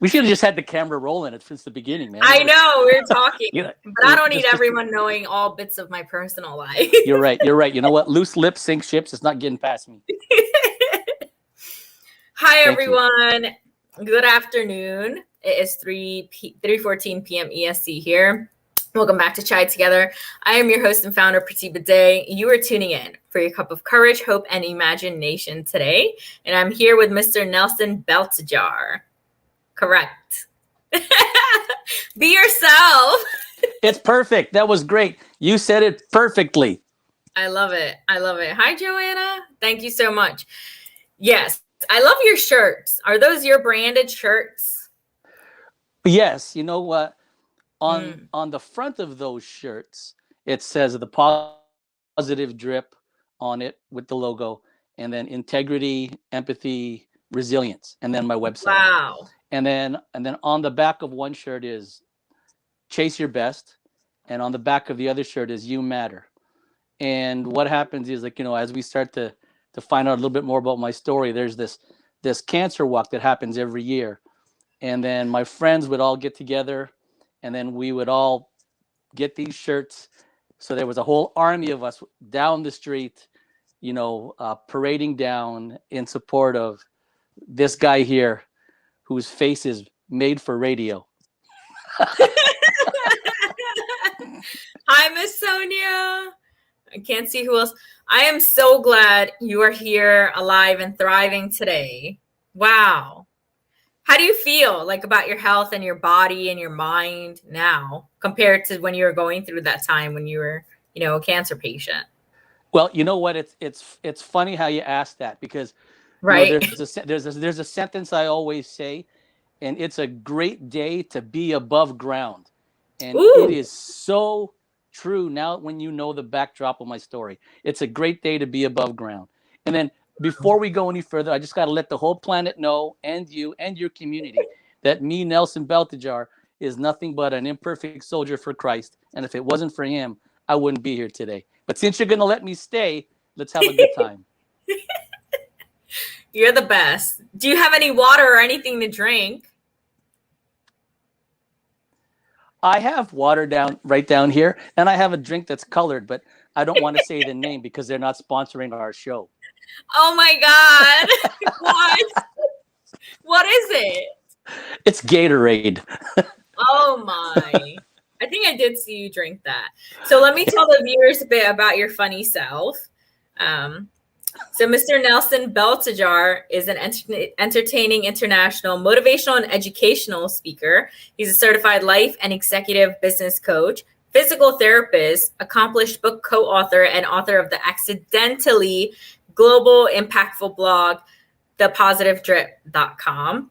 We should have just had the camera rolling it since the beginning, man. I know we're talking, You know, but I don't need everyone knowing all bits of my personal life. You're right. You know what? Loose lips sink ships. It's not getting past me. Hi, everyone. Good afternoon. It is 3:14 p.m. EST here. Welcome back to Chai Together. I am your host and founder, Pratibha Day. You are tuning in for your cup of courage, hope, and imagination today. And I'm here with Mr. Nelson Beltijar. Correct. Be yourself. It's perfect. That was great. You said it perfectly. I love it. I love it. Hi, Joanna. Thank you so much. Yes, I love your shirts. Are those your branded shirts? Yes. You know what? On the front of those shirts, it says the positive drip on it with the logo, and then integrity, empathy, resilience, and then my website. Wow. And then on the back of one shirt is chase your best, and on the back of the other shirt is you matter. And what happens is, like, as we start to find out a little bit more about my story, there's this cancer walk that happens every year, and then my friends would all get together, and then we would all get these shirts. So there was a whole army of us down the street, parading down in support of this guy here, whose face is made for radio. Hi, Miss Sonia. I can't see who else. I am so glad you are here, alive and thriving today. Wow. How do you feel about your health and your body and your mind now compared to when you were going through that time when you were, a cancer patient? Well, you know what? It's funny how you ask that, because right. There's a sentence I always say, and it's a great day to be above ground. And It is so true now when you know the backdrop of my story. It's a great day to be above ground. And then before we go any further, I just got to let the whole planet know, and you and your community, that me, Nelson Beltijar, is nothing but an imperfect soldier for Christ. And if it wasn't for him, I wouldn't be here today. But since you're going to let me stay, let's have a good time. You're the best. Do you have any water or anything to drink? I have water right down here, and I have a drink that's colored, but I don't want to say the name because they're not sponsoring our show. Oh my God. What? What is it? It's Gatorade. Oh my. I think I did see you drink that. So let me tell the viewers a bit about your funny self. So Mr. Nelson Beltijar is an entertaining international motivational and educational speaker. He's a certified life and executive business coach, physical therapist, accomplished book co-author, and author of the accidentally global impactful blog, thepositivedrip.com.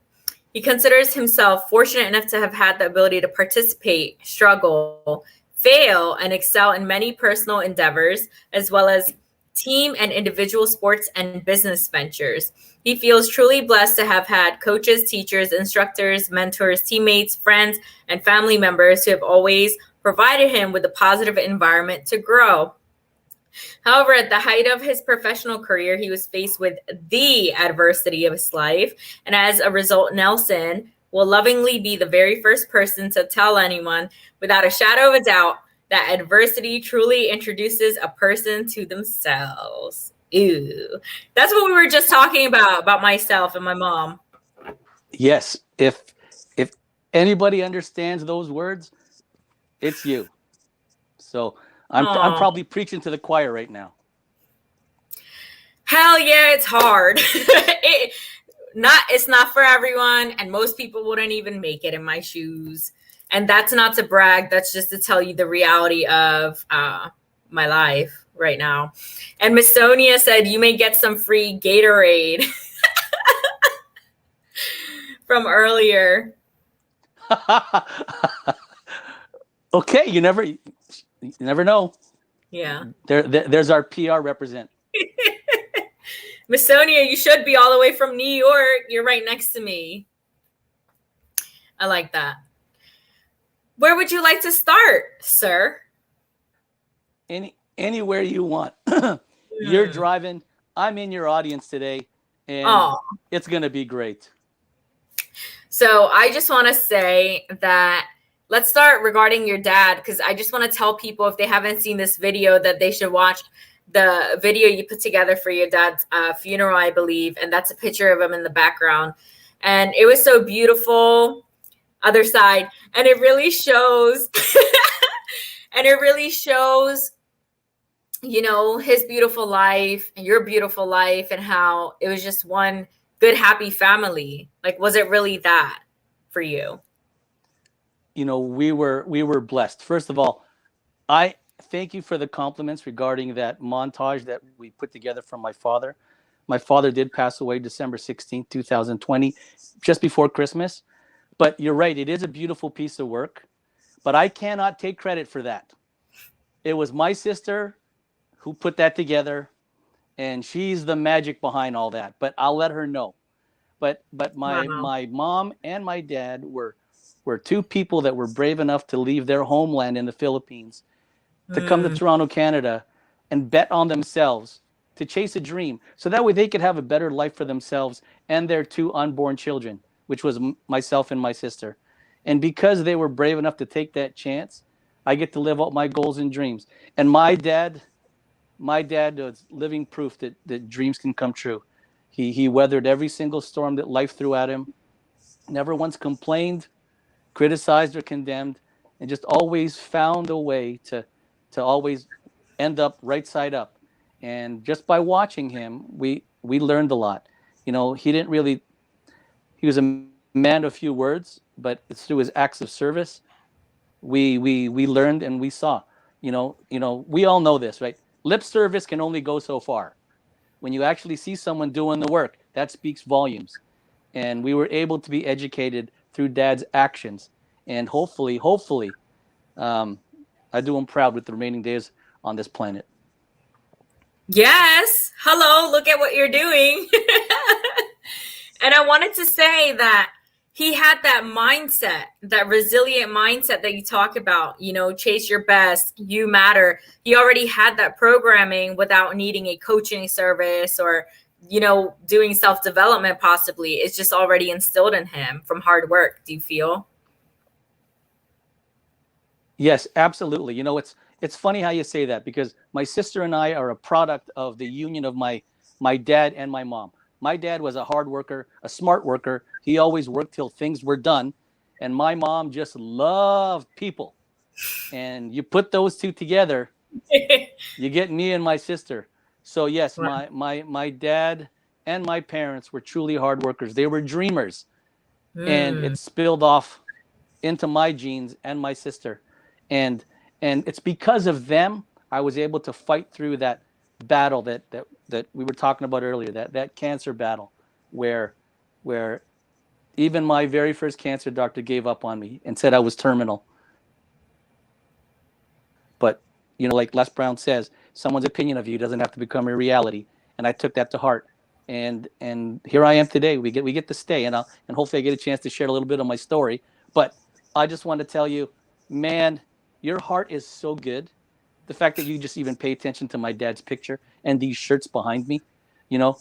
He considers himself fortunate enough to have had the ability to participate, struggle, fail, and excel in many personal endeavors, as well as team and individual sports and business ventures. He feels truly blessed to have had coaches, teachers, instructors, mentors, teammates, friends, and family members who have always provided him with a positive environment to grow. However, at the height of his professional career, he was faced with the adversity of his life. And as a result, Nelson will lovingly be the very first person to tell anyone without a shadow of a doubt that adversity truly introduces a person to themselves. Ew. That's what we were just talking about myself and my mom. Yes. If anybody understands those words, it's you. So I'm probably preaching to the choir right now. Hell yeah, it's hard. It's not for everyone, and most people wouldn't even make it in my shoes. And that's not to brag. That's just to tell you the reality of my life right now. And Miss Sonia said you may get some free Gatorade from earlier. Okay, you never know. Yeah. There's our PR represent. Miss Sonia, you should be all the way from New York. You're right next to me. I like that. Where would you like to start, sir? Anywhere you want. You're driving. I'm in your audience today, and it's going to be great. So I just want to say that let's start regarding your dad, because I just want to tell people, if they haven't seen this video, that they should watch the video you put together for your dad's funeral, I believe. And that's a picture of him in the background. And it was so beautiful. Other side. And it really shows, and it really shows, his beautiful life and your beautiful life, and how it was just one good, happy family. Like, was it really that for you? We were blessed. First of all, I thank you for the compliments regarding that montage that we put together from my father. My father did pass away December 16th, 2020, just before Christmas. But you're right, it is a beautiful piece of work, but I cannot take credit for that. It was my sister who put that together, and she's the magic behind all that. But I'll let her know. But my Wow. my mom and my dad were two people that were brave enough to leave their homeland in the Philippines to come to Mm, Toronto, Canada, and bet on themselves to chase a dream, so that way they could have a better life for themselves and their two unborn children, which was myself and my sister. And because they were brave enough to take that chance, I get to live out my goals and dreams. And my dad was living proof that dreams can come true. He weathered every single storm that life threw at him, never once complained, criticized, or condemned, and just always found a way to always end up right side up. And just by watching him, we learned a lot. He was a man of few words, but it's through his acts of service we learned and we saw. We all know this, right? Lip service can only go so far. When you actually see someone doing the work, that speaks volumes. And we were able to be educated through dad's actions. And hopefully, um, I do him proud with the remaining days on this planet. yes. Hello. Look at what you're doing. And I wanted to say that he had that mindset, that resilient mindset that you talk about, chase your best, you matter. He already had that programming without needing a coaching service or, doing self development, possibly. It's just already instilled in him from hard work. Do you feel? Yes, absolutely. It's funny how you say that, because my sister and I are a product of the union of my dad and my mom. My dad was a hard worker, a smart worker. He always worked till things were done, and my mom just loved people. And you put those two together, you get me and my sister. So yes, Wow. my dad and my parents were truly hard workers. They were dreamers, and Mm. it spilled off into my genes and my sister. And and it's because of them I was able to fight through that battle that we were talking about earlier, that cancer battle, where where even my very first cancer doctor gave up on me and said I was terminal. But like Les Brown says, someone's opinion of you doesn't have to become a reality. And I took that to heart. And here I am today. We get to stay, and hopefully I get a chance to share a little bit of my story. But I just want to tell you, man, your heart is so good. The fact that you just even pay attention to my dad's picture and these shirts behind me, you know,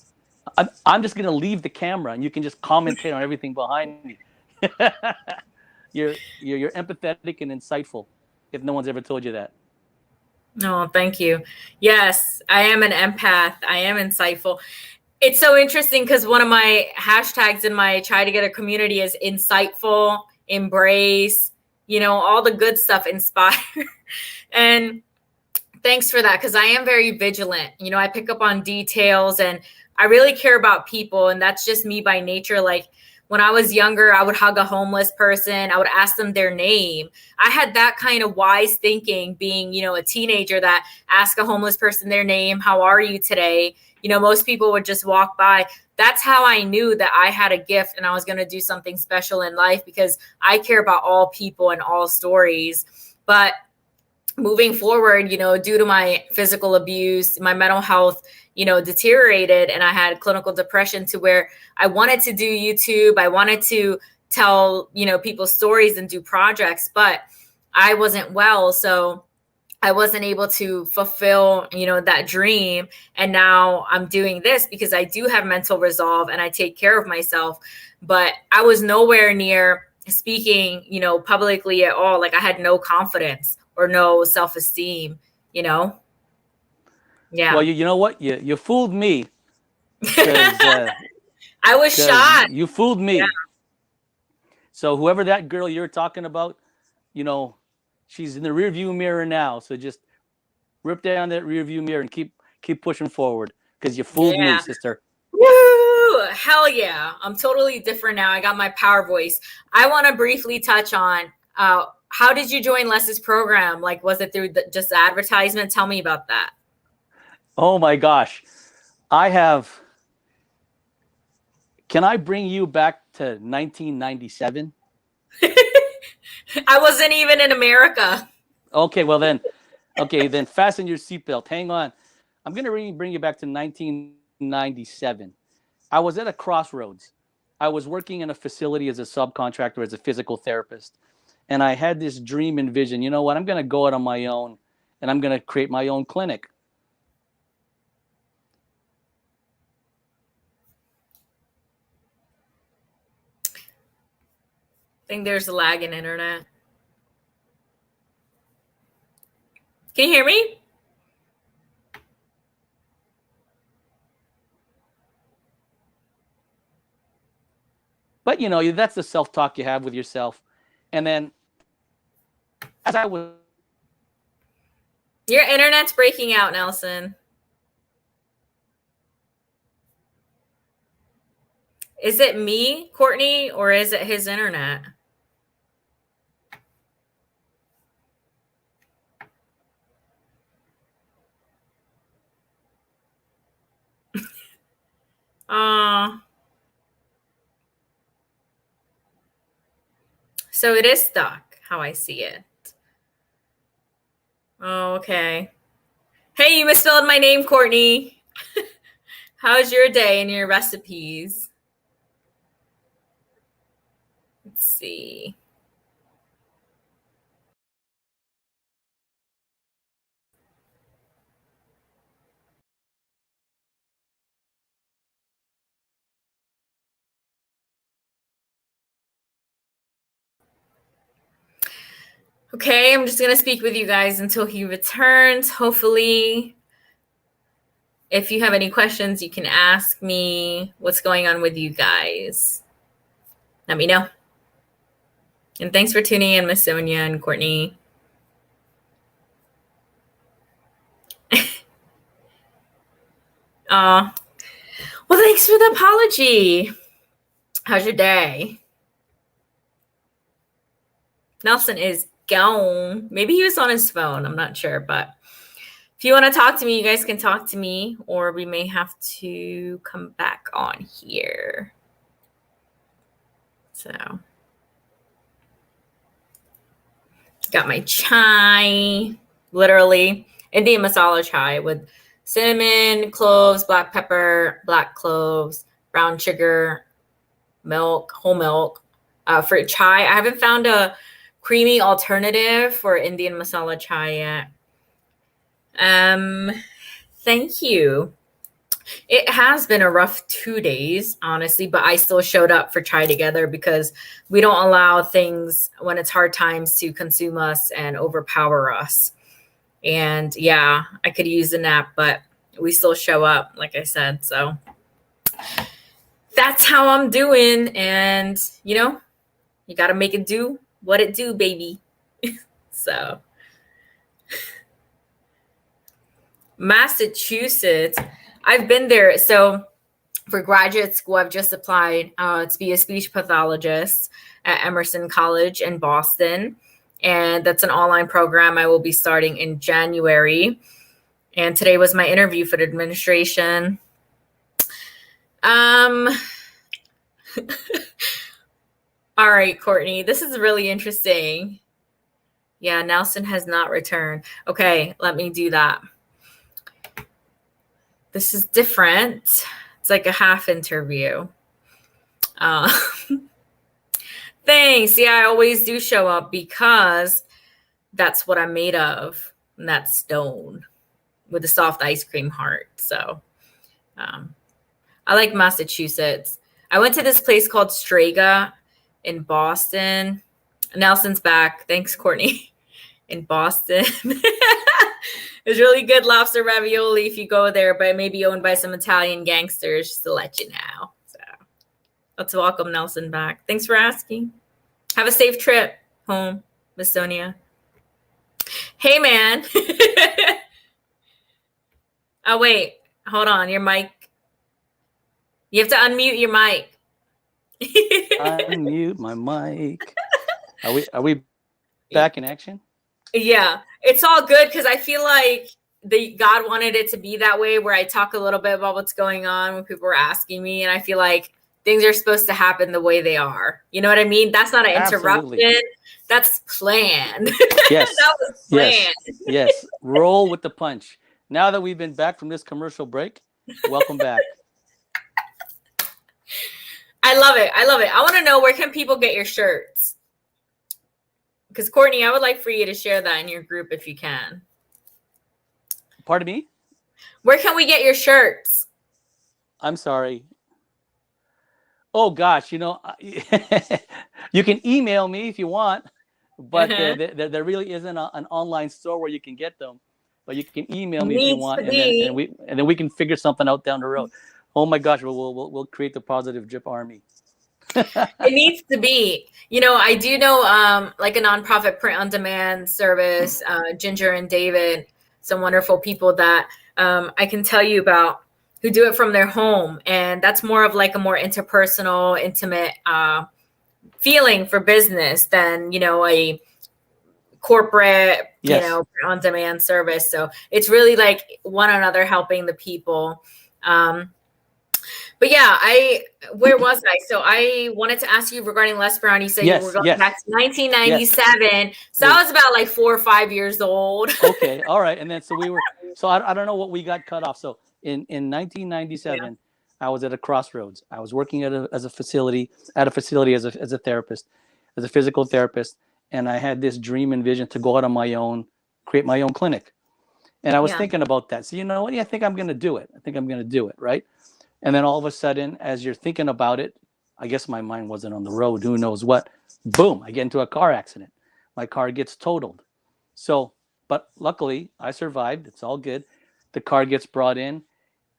I'm just gonna leave the camera and you can just commentate on everything behind me. You're empathetic and insightful. If no one's ever told you that. Oh, thank you. Yes, I am an empath. I am insightful. It's so interesting because one of my hashtags in my try to get a community is insightful, embrace, all the good stuff, inspire. And thanks for that, because I am very vigilant. I pick up on details and I really care about people. And that's just me by nature. Like when I was younger, I would hug a homeless person. I would ask them their name. I had that kind of wise thinking being, a teenager, that ask a homeless person their name. How are you today? Most people would just walk by. That's how I knew that I had a gift and I was going to do something special in life, because I care about all people and all stories. But moving forward, due to my physical abuse, my mental health, deteriorated, and I had clinical depression, to where I wanted to do YouTube. I wanted to tell, people's stories and do projects, but I wasn't well. So I wasn't able to fulfill, that dream. And now I'm doing this because I do have mental resolve and I take care of myself. But I was nowhere near speaking, publicly at all. Like I had no confidence or no self-esteem, Yeah. Well, you know what? You fooled me because I was shocked. you fooled me. Yeah. So whoever that girl you're talking about, she's in the rearview mirror now. So just rip down that rearview mirror and keep pushing forward because you fooled me, sister. Woo! Hell yeah. I'm totally different now. I got my power voice. I want to briefly touch on how did you join Les's program? Like, was it through just the advertisement? Tell me about that. Oh my gosh. Can I bring you back to 1997? I wasn't even in America. Okay, well then fasten your seatbelt. Hang on. I'm going to bring you back to 1997. I was at a crossroads. I was working in a facility as a subcontractor, as a physical therapist. And I had this dream and vision. You know what? I'm going to go out on my own and I'm going to create my own clinic. I think there's a lag in internet. Can you hear me? But, that's the self-talk you have with yourself. And then as I was... Your internet's breaking out, Nelson. Is it me, Courtney, or is it his internet? So it is stuck, how I see it. Oh, okay. Hey, you misspelled my name, Courtney. How's your day and your recipes? Let's see. Okay, I'm just going to speak with you guys until he returns. Hopefully, if you have any questions, you can ask me what's going on with you guys. Let me know. And thanks for tuning in, Miss Sonia and Courtney. Well, thanks for the apology. How's your day? Nelson is gone. Maybe he was on his phone. I'm not sure. But if you want to talk to me, you guys can talk to me, or we may have to come back on here. So, got my chai, literally Indian masala chai with cinnamon, cloves, black pepper, black cloves, brown sugar, milk, whole milk. For chai, I haven't found a creamy alternative for Indian masala chai yet. Thank you. It has been a rough 2 days, honestly, but I still showed up for Chai Together because we don't allow things when it's hard times to consume us and overpower us. And yeah, I could use a nap, but we still show up, like I said. So that's how I'm doing. And, you got to make it do what it do, baby. So Massachusetts, I've been there. So for graduate school, I've just applied to be a speech pathologist at Emerson College in Boston. And that's an online program I will be starting in January. And today was my interview for the administration. All right, Courtney, this is really interesting. Yeah, Nelson has not returned. Okay, let me do that. This is different. It's like a half interview. Thanks. Yeah, I always do show up because that's what I'm made of. and that's stone with a soft ice cream heart. So I like Massachusetts. I went to this place called Strega in Boston. Nelson's back. Thanks, Courtney. In Boston. There's really good lobster ravioli if you go there, but it may be owned by some Italian gangsters, just to let you know. So let's welcome Nelson back. Thanks for asking. Have a safe trip home, Miss Sonia. Hey, man. Oh, wait. Hold on. Your mic. You have to unmute your mic. Unmute my mic. Are we back in action? Yeah, it's all good because I feel like God wanted it to be that way, where I talk a little bit about what's going on when people are asking me, and I feel like things are supposed to happen the way they are. You know what I mean? That's not an interruption. Absolutely. That's planned. Yes. That was planned. Yes. Roll with the punch. Now that we've been back from this commercial break, welcome back. I love it. I love it. I want to know, where can people get your shirts? Because Courtney, I would like for you to share that in your group if you can. Pardon me? Where can we get your shirts? I'm sorry. Oh, gosh, you know, you can email me if you want, but there really isn't an online store where you can get them. But you can email me if you want, and then we can figure something out down the road. Oh my gosh, we'll create the Positive Drip Army. It needs to be. You know, I do know like a nonprofit print on demand service, Ginger and David, some wonderful people that I can tell you about, who do it from their home. And that's more of like a more interpersonal, intimate feeling for business than, you know, a corporate, yes, you know, on demand service. So it's really like one another helping the people. But yeah, where was I? So I wanted to ask you regarding Les Brown. You said you were going back to 1997. Yes. So I was about like 4 or 5 years old. Okay. All right. And then, so I don't know what we got cut off. So in 1997, I was at a crossroads. I was working at a facility as a therapist, as a physical therapist. And I had this dream and vision to go out on my own, create my own clinic. And I was thinking about that. So, you know what? I think I'm going to do it. Right. And then all of a sudden, as you're thinking about it, I guess my mind wasn't on the road. Who knows what? Boom, I get into a car accident. My car gets totaled. So, but luckily, I survived. It's all good. The car gets brought in.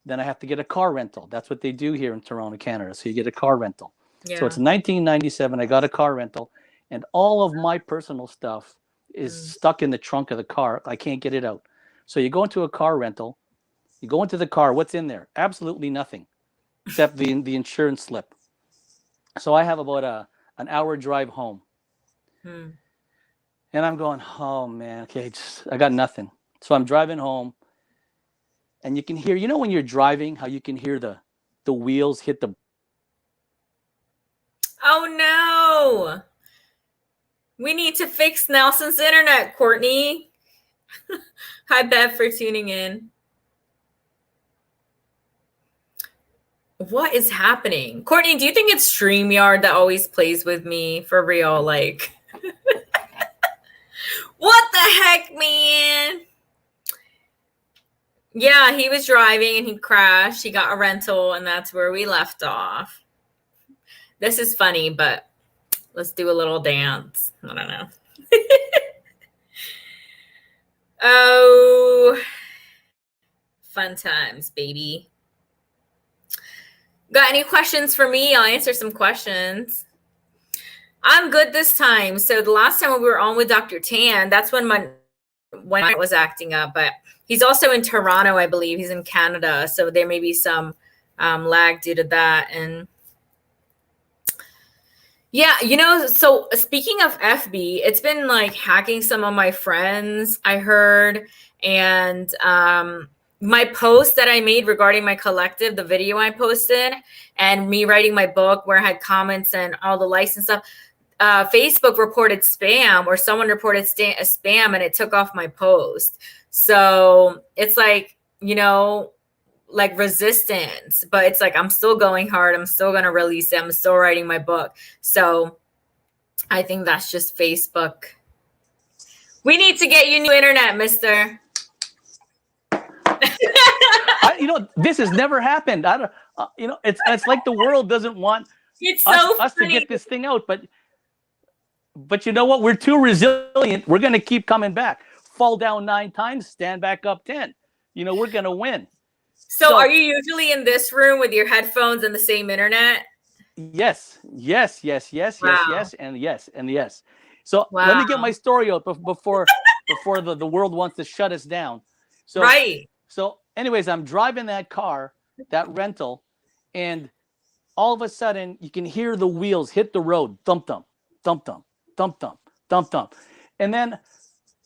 Then I have to get a car rental. That's what they do here in Toronto, Canada. So you get a car rental. Yeah. So it's 1997. I got a car rental. And all of my personal stuff is stuck in the trunk of the car. I can't get it out. So you go into a car rental. You go into the car. What's in there? Absolutely nothing, except the insurance slip. So I have about an hour drive home. And I'm going, oh man, okay, I got nothing. So I'm driving home, and you can hear, you know, when you're driving, how you can hear the wheels hit the. Oh no! We need to fix Nelson's internet, Courtney. Hi, Bev, for tuning in. What is happening? Courtney, do you think it's StreamYard that always plays with me for real? Like, what the heck, man? Yeah, he was driving and he crashed. He got a rental, and that's where we left off. This is funny, but let's do a little dance. I don't know. Oh, fun times, baby. Got any questions for me? I'll answer some questions. I'm good this time. So the last time we were on with Dr. Tan, that's when I was acting up, but he's also in Toronto, I believe. He's in Canada. So there may be some lag due to that. And yeah, you know, so speaking of FB, it's been like hacking some of my friends, I heard. And my post that I made regarding my collective, the video I posted, and me writing my book where I had comments and all the likes and stuff, Facebook reported spam, or someone reported spam, and it took off my post. So it's like, you know, like resistance, but it's like, I'm still going hard. I'm still going to release it. I'm still writing my book. So I think that's just Facebook We need to get you new internet, mister. This has never happened. I don't. It's like the world doesn't want It's us so us to funny. get this thing out, but you know what? We're too resilient. We're going to keep coming back. Fall down 9 times, stand back up 10. We're going to win. So are you usually in this room with your headphones and the same internet? Yes, yes, yes, yes, Wow. yes, yes, and yes, and yes. So Wow. let me get my story out before the world wants to shut us down. So, right. So anyways, I'm driving that car, that rental, and all of a sudden you can hear the wheels hit the road. Thump, thump, thump, thump, thump, thump, thump, thump. And then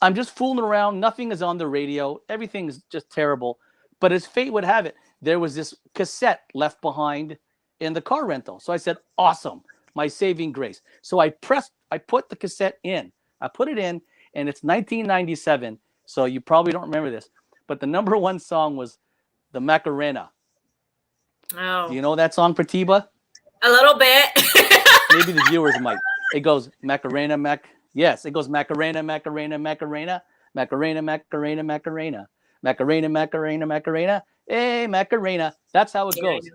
I'm just fooling around. Nothing is on the radio. Everything's just terrible. But as fate would have it, there was this cassette left behind in the car rental. So I said, awesome, my saving grace. So I put the cassette in. I put it in, and it's 1997. So you probably don't remember this. But the number 1 song was the Macarena. Oh. Do you know that song, Pratiba? A little bit. Maybe the viewers might. It goes Macarena, Yes, it goes Macarena, Macarena, Macarena, Macarena, Macarena, Macarena, Macarena, Macarena, Macarena. Hey, Macarena. That's how it goes.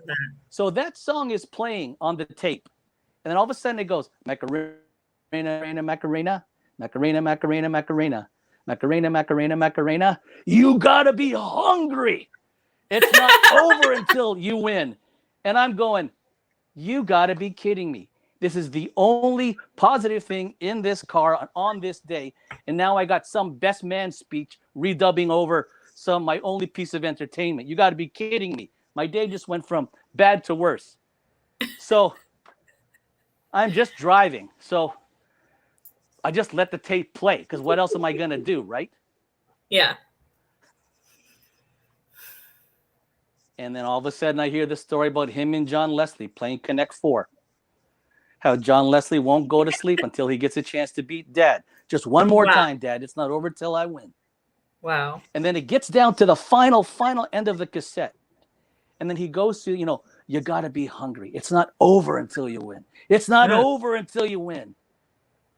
So that song is playing on the tape. And then all of a sudden it goes Macarena, Macarena, Macarena, Macarena, Macarena, Macarena, Macarena, Macarena, Macarena. You gotta be hungry. It's not over until you win. And I'm going, you gotta be kidding me. This is the only positive thing in this car on this day. And now I got some best man speech redubbing over my only piece of entertainment. You got to be kidding me. My day just went from bad to worse. So I'm just driving. So I just let the tape play because what else am I going to do, right? Yeah. And then all of a sudden I hear the story about him and John Leslie playing Connect 4. How John Leslie won't go to sleep until he gets a chance to beat Dad. Just one more time, Dad. It's not over till I win. Wow. And then it gets down to the final end of the cassette. And then he goes to, you got to be hungry. It's not over until you win. It's not over until you win.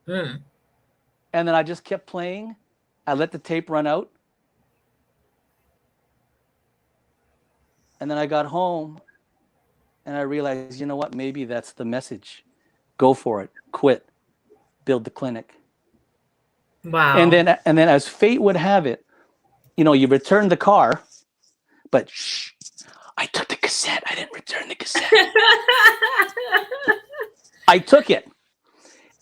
And then I just kept playing. I let the tape run out. And then I got home and I realized, you know what? Maybe that's the message. Go for it. Quit. Build the clinic. Wow. And then as fate would have it, you return the car, but shh, I took the cassette. I didn't return the cassette. I took it.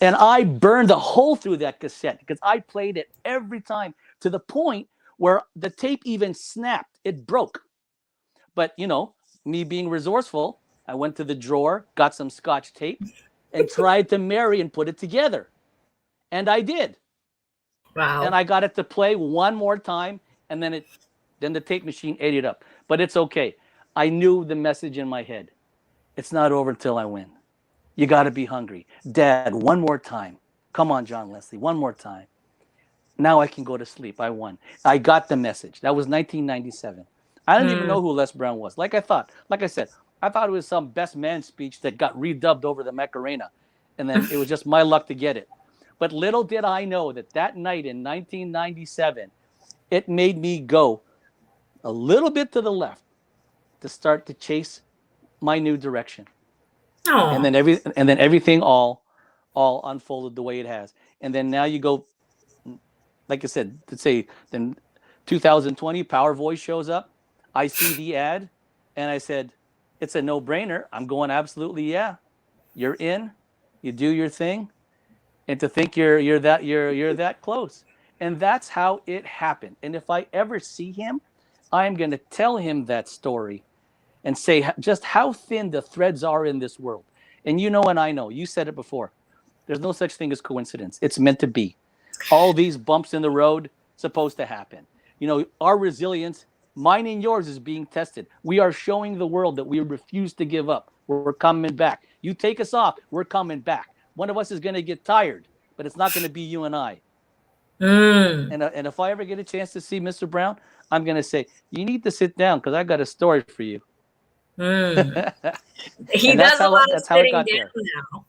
And I burned a hole through that cassette because I played it every time to the point where the tape even snapped. It broke. But, me being resourceful, I went to the drawer, got some Scotch tape, and tried to marry and put it together. And I did. Wow. And I got it to play one more time, and then the tape machine ate it up. But it's okay. I knew the message in my head. It's not over till I win. You got to be hungry. Dad, one more time. Come on, John Leslie, one more time. Now I can go to sleep. I won. I got the message. That was 1997. I didn't even know who Les Brown was. Like I said, I thought it was some best man speech that got redubbed over the Macarena. And then it was just my luck to get it. But little did I know that night in 1997, it made me go a little bit to the left to start to chase my new direction. Aww. And then everything all unfolded the way it has. And then now you go, like I said, to say then 2020 Power Voice shows up. I see the ad and I said, it's a no-brainer. I'm going absolutely, yeah. You're in, you do your thing. And to think you're that close. And that's how it happened. And if I ever see him, I'm going to tell him that story and say just how thin the threads are in this world. And and I know, you said it before. There's no such thing as coincidence. It's meant to be. All these bumps in the road, supposed to happen. Our resilience, mine and yours, is being tested. We are showing the world that we refuse to give up. We're coming back. You take us off, we're coming back. One of us is going to get tired, but it's not going to be you and I. And if I ever get a chance to see Mr. Brown, I'm going to say, you need to sit down because I got a story for you. He does a lot of sitting down now.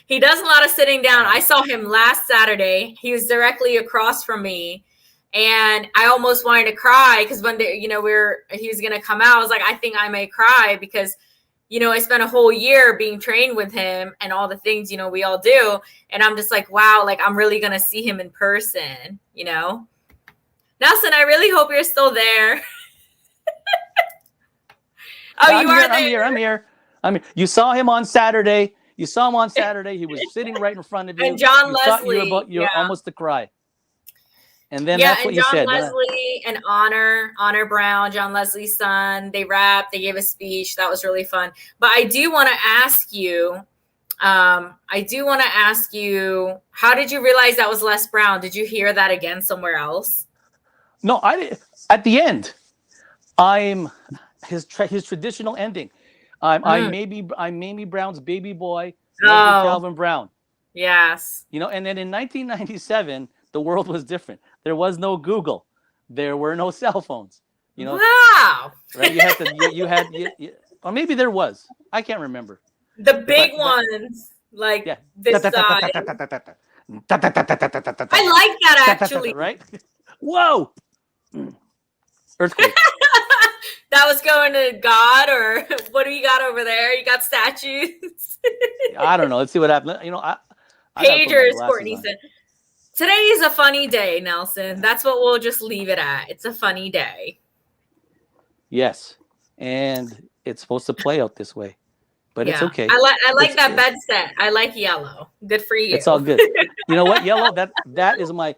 He does a lot of sitting down. I saw him last Saturday. He was directly across from me, and I almost wanted to cry because when he was gonna come out, I was like, I think I may cry because I spent a whole year being trained with him and all the things we all do, and I'm just like, wow, like I'm really gonna see him in person. Nelson, I really hope you're still there. Oh, you are there. I'm here. You saw him on Saturday. He was sitting right in front of you. And John you thought Leslie. you're almost to cry. And then Yeah, that's and what you John said. Leslie and Honor Brown, John Leslie's son, they rapped, they gave a speech. That was really fun. But I do want to ask you, how did you realize that was Les Brown? Did you hear that again somewhere else? No, I didn't. At the end, I'm his traditional ending. I'm Mamie Brown's baby boy, Leslie Calvin Brown. Yes. And then in 1997, the world was different. There was no Google. There were no cell phones. Wow. Right? You had or maybe there was. I can't remember. The big ones, like this side. I like that actually. Right? Whoa! Earthquake. That was going to God, or what do you got over there? You got statues? I don't know. Let's see what happens. Pagers, Courtney said. Today is a funny day, Nelson. That's what we'll just leave it at. It's a funny day. Yes. And it's supposed to play out this way. But it's okay. I like that bed set. I like yellow. Good for you. It's all good. You know what? Yellow, that is my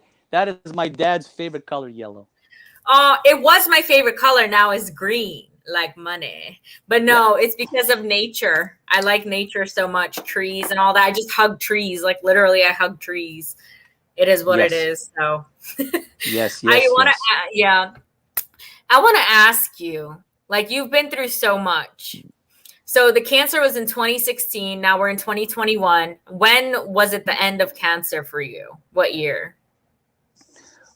dad's favorite color, yellow. It was my favorite color. Now is green, like money. But no, it's because of nature. I like nature so much, trees and all that. I just hug trees. Like literally I hug trees. It is what it is. So yes. I want to ask you, like you've been through so much. So the cancer was in 2016. Now we're in 2021. When was it the end of cancer for you? What year?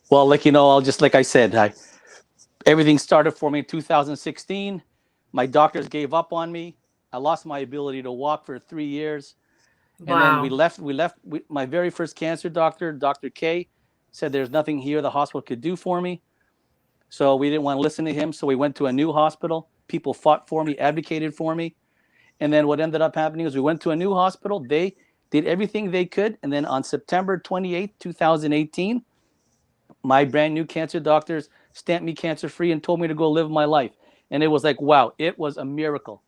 Well, like I said, everything started for me in 2016. My doctors gave up on me. I lost my ability to walk for 3 years. And then we left. My very first cancer doctor, Dr. K, said there's nothing here the hospital could do for me. So we didn't want to listen to him. So we went to a new hospital. People fought for me, advocated for me. And then what ended up happening is we went to a new hospital. They did everything they could. And then on September 28th, 2018, my brand new cancer doctors stamped me cancer free and told me to go live my life. And it was like, wow, it was a miracle.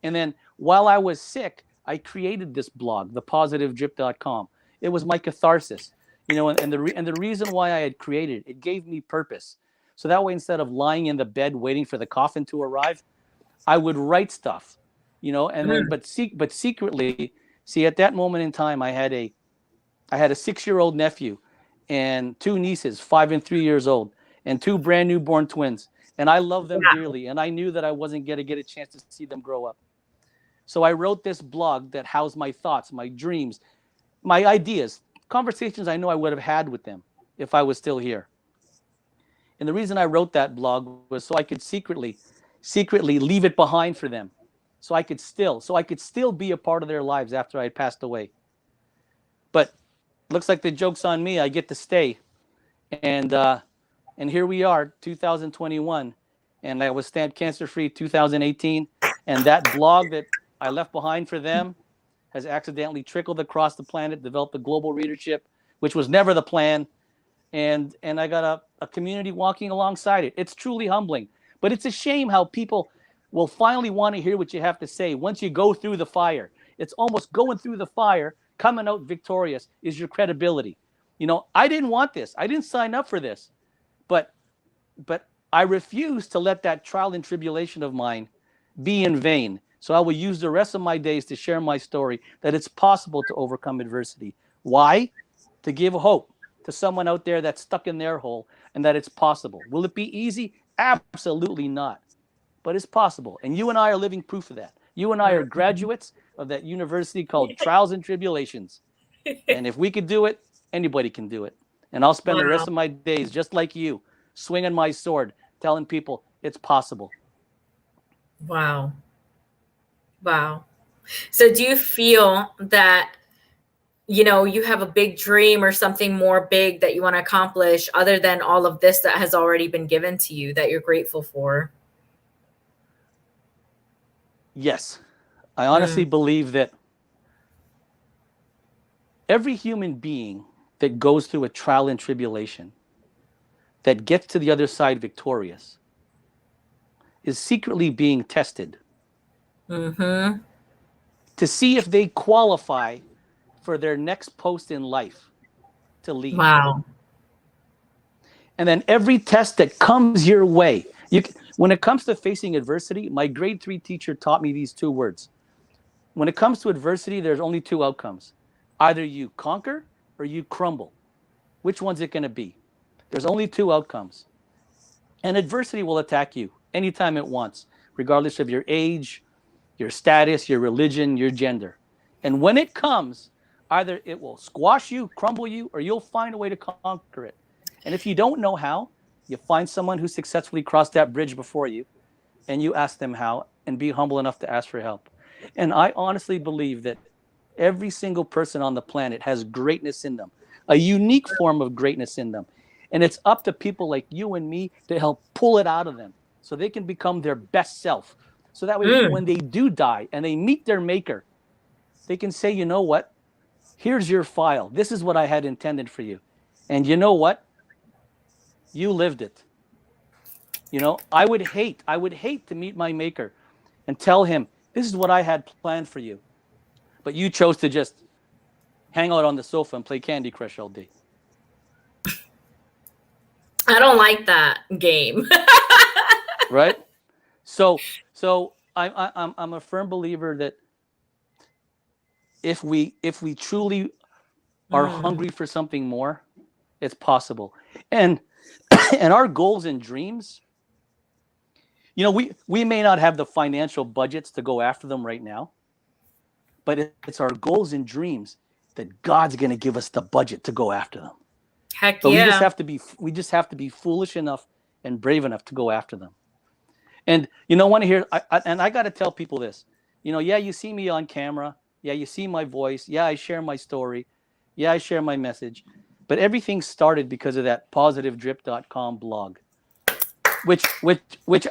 And then while I was sick, I created this blog, thepositivedrip.com. It was my catharsis, and the reason why I had created it gave me purpose. So that way, instead of lying in the bed waiting for the coffin to arrive, I would write stuff, and then but secretly, at that moment in time, I had a 6-year-old nephew and 2 nieces, 5 and 3 years old, and 2 brand new born twins, and I love them dearly, and I knew that I wasn't going to get a chance to see them grow up. So I wrote this blog that housed my thoughts, my dreams, my ideas, conversations I know I would have had with them if I was still here. And the reason I wrote that blog was so I could secretly leave it behind for them. So I could still be a part of their lives after I had passed away. But looks like the joke's on me. I get to stay. And here we are, 2021. And I was stamped cancer-free 2018. And that blog that I left behind for them has accidentally trickled across the planet, developed a global readership, which was never the plan. And I got a community walking alongside it. It's truly humbling. But it's a shame how people will finally want to hear what you have to say once you go through the fire. It's almost going through the fire, coming out victorious is your credibility. I didn't want this. I didn't sign up for this. But I refuse to let that trial and tribulation of mine be in vain. So I will use the rest of my days to share my story, that it's possible to overcome adversity. Why? To give hope to someone out there that's stuck in their hole, and that it's possible. Will it be easy? Absolutely not. But it's possible. And you and I are living proof of that. You and I are graduates of that university called Trials and Tribulations. And if we could do it, anybody can do it. And I'll spend the rest of my days just like you, swinging my sword, telling people it's possible. Wow. So do you feel that you have a big dream or something more big that you want to accomplish other than all of this that has already been given to you that you're grateful for? Yes. I honestly believe that every human being that goes through a trial and tribulation, that gets to the other side victorious, is secretly being tested Mm-hmm. to see if they qualify for their next post in life to lead. Wow. And then every test that comes your way, when it comes to facing adversity, my grade 3 teacher taught me these 2 words. When it comes to adversity, there's only 2 outcomes. Either you conquer or you crumble. Which one's it going to be? There's only 2 outcomes. And adversity will attack you anytime it wants, regardless of your age, your status, your religion, your gender. And when it comes, either it will squash you, crumble you, or you'll find a way to conquer it. And if you don't know how, you find someone who successfully crossed that bridge before you, and you ask them how, and be humble enough to ask for help. And I honestly believe that every single person on the planet has greatness in them, a unique form of greatness in them. And it's up to people like you and me to help pull it out of them so they can become their best self. So that way, when they do die and they meet their maker, they can say, you know what? Here's your file. This is what I had intended for you. And you know what? You lived it. I would hate to meet my maker and tell him, this is what I had planned for you. But you chose to just hang out on the sofa and play Candy Crush all day. I don't like that game. Right? So I'm a firm believer that if we truly are hungry for something more, it's possible. And and our goals and dreams, we may not have the financial budgets to go after them right now, but it's our goals and dreams that God's going to give us the budget to go after them. Heck But yeah. we just have to be foolish enough and brave enough to go after them. And want to hear? I got to tell people this. Yeah, you see me on camera. Yeah, you see my voice. Yeah, I share my story. Yeah, I share my message. But everything started because of that positivedrip.com blog, which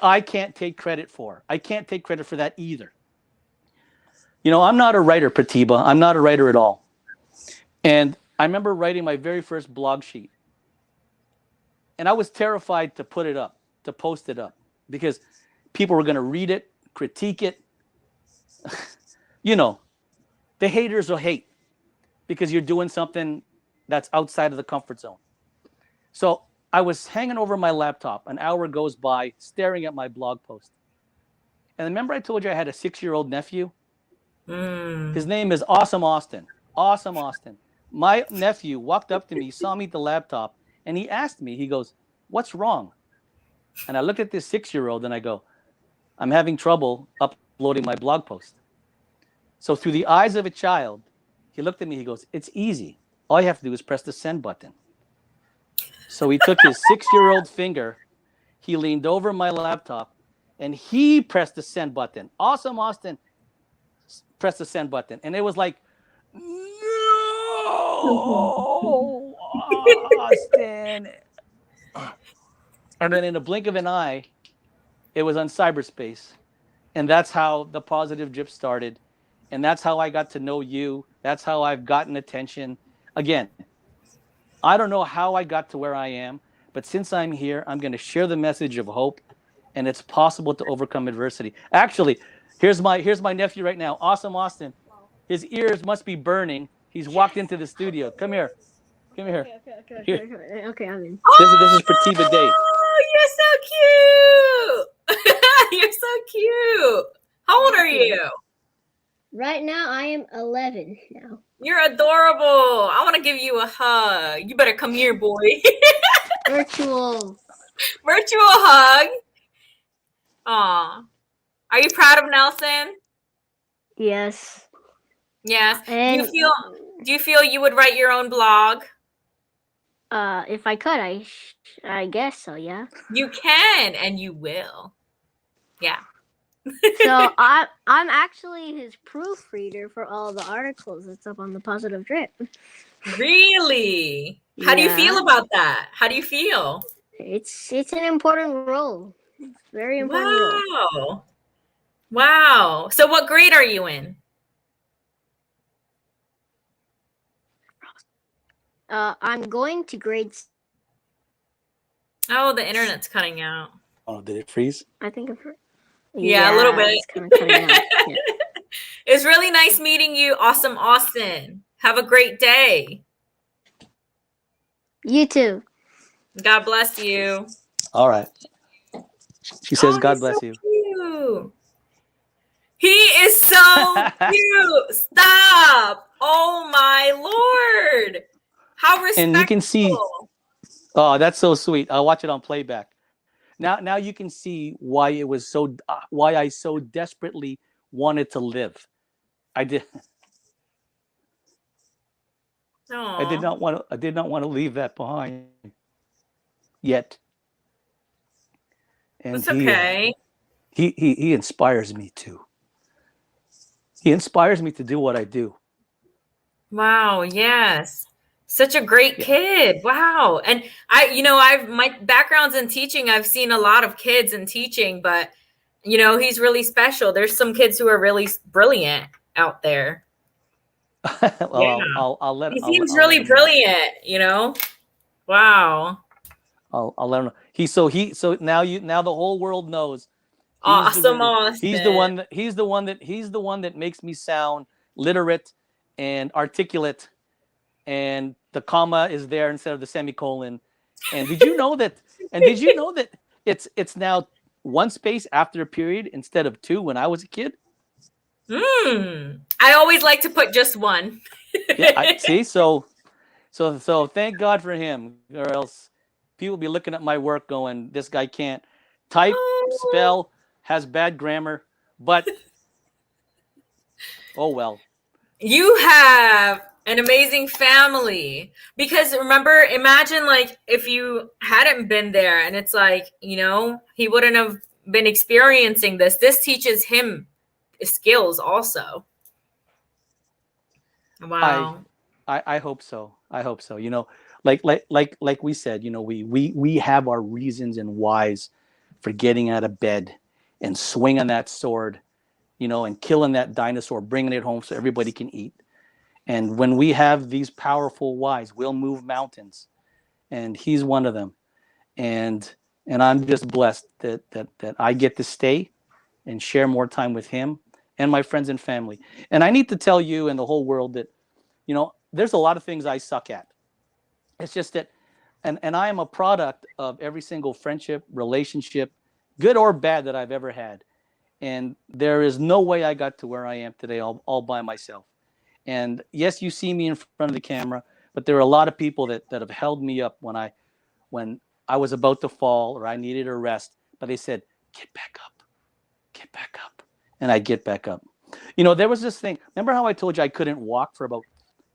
I can't take credit for. I can't take credit for that either. I'm not a writer, Pratibha. I'm not a writer at all. And I remember writing my very first blog sheet. And I was terrified to put it up, to post it up, because people were going to read it, critique it. The haters will hate because you're doing something that's outside of the comfort zone. So I was hanging over my laptop. An hour goes by staring at my blog post. And remember I told you I had a 6-year-old nephew? His name is Awesome Austin. Awesome Austin. My nephew walked up to me, saw me at the laptop, and he asked me, he goes, "What's wrong?" And I looked at this 6-year-old and I go, "I'm having trouble uploading my blog post." So through the eyes of a child, he looked at me, he goes, "It's easy. All you have to do is press the send button." So he took his 6-year-old finger, he leaned over my laptop, and he pressed the send button. Awesome Austin pressed the send button. And it was like, "No, Austin." And then in a blink of an eye, it was on cyberspace. And that's how the Positive Drip started. And that's how I got to know you. That's how I've gotten attention. Again, I don't know how I got to where I am, but since I'm here, I'm going to share the message of hope, and it's possible to overcome adversity. Actually, here's my nephew right now, Awesome Austin. His ears must be burning. He's walked into the studio. Come here. Come here. Okay, I'm in. This is Pratibha Day. Oh, you're so cute. You're so cute. How old are you? Right now, I am 11 now. You're adorable. I want to give you a hug. You better come here, boy. Virtual. Virtual hug. Aw. Are you proud of Nelson? Yes. Yes. And Do you feel you would write your own blog? if I could, I guess so. Yeah. You can, and you will. Yeah. So I'm actually his proofreader for all the articles that's up on the Positive Drip. Really? How do you feel Yeah. about that? How do you feel? It's an important role. It's a very important role. Wow. Wow. So what grade are you in? I'm going to grade. Oh, the internet's cutting out. Oh, did it freeze? I think of her. Yeah, a little bit. It's kind of cutting out. Yeah. It's really nice meeting you. Awesome, Austin. Have a great day. You too. God bless you. All right. She says, Oh, God he's bless so you. cute. He is so cute. Stop. Oh my Lord. How respectful. And you can see, oh, that's so sweet. I'll watch it on playback. Now you can see why it was so, why I so desperately wanted to live. I did. I did Aw. not want to. I did not want to leave that behind yet. And That's okay. he inspires me too. He inspires me to do what I do. Wow, yes. Such a great Yeah. kid. Wow. And I've my background's in teaching. I've seen a lot of kids in teaching, but he's really special. There's some kids who are really brilliant out there. Well, Yeah. I'll let He I'll, seems I'll let really him know. brilliant. Wow. I'll let him know. So now the whole world knows Awesome, Austin. he's the one that makes me sound literate and articulate, and the comma is there instead of the semicolon. And did you know that? And did you know that it's now one space after a period instead of two when I was a kid? I always like to put just one. Yeah, I see. So thank God for him, or else people be looking at my work going, "This guy can't type, Oh. spell, has bad grammar." But oh well. You have an amazing family because imagine like if you hadn't been there and it's like, he wouldn't have been experiencing this. This teaches him skills also. I Wow. I hope so. I hope so. Like we said, we have our reasons and whys for getting out of bed and swinging that sword, and killing that dinosaur, bringing it home so everybody can eat. And when we have these powerful whys, we'll move mountains, and he's one of them. And I'm just blessed that I get to stay and share more time with him and my friends and family. And I need to tell you and the whole world that there's a lot of things I suck at. It's just that, and I am a product of every single friendship, relationship, good or bad, that I've ever had. And there is no way I got to where I am today all by myself. And yes, you see me in front of the camera, but there are a lot of people that have held me up when I was about to fall or I needed a rest. But they said, get back up. And I get back up. There was this thing. Remember how I told you I couldn't walk for about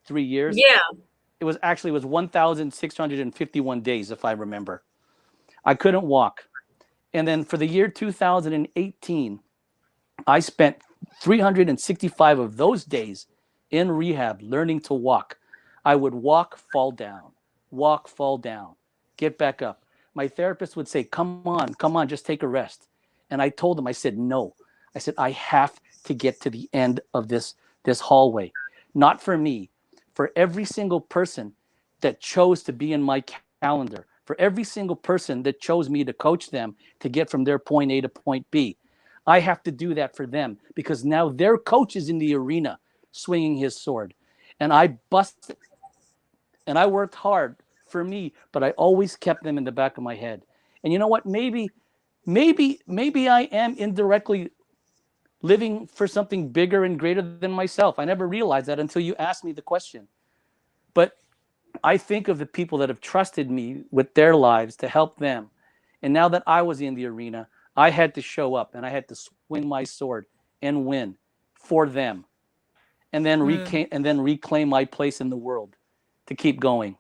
3 years? Yeah. It was 1,651 days, if I remember. I couldn't walk. And then for the year 2018, I spent 365 of those days in rehab learning to walk. I would walk, fall down, get back up. My therapist would say, come on, just take a rest. And I told him, I said, no. I said, I have to get to the end of this hallway. Not for me, for every single person that chose to be in my calendar, for every single person that chose me to coach them to get from their point A to point B. I have to do that for them because now their coach is in the arena swinging his sword. And I busted and I worked hard for me, but I always kept them in the back of my head. And you know what? Maybe I am indirectly living for something bigger and greater than myself. I never realized that until you asked me the question. But I think of the people that have trusted me with their lives to help them. And now that I was in the arena, I had to show up and I had to swing my sword and win for them. And then reclaim my place in the world to keep going.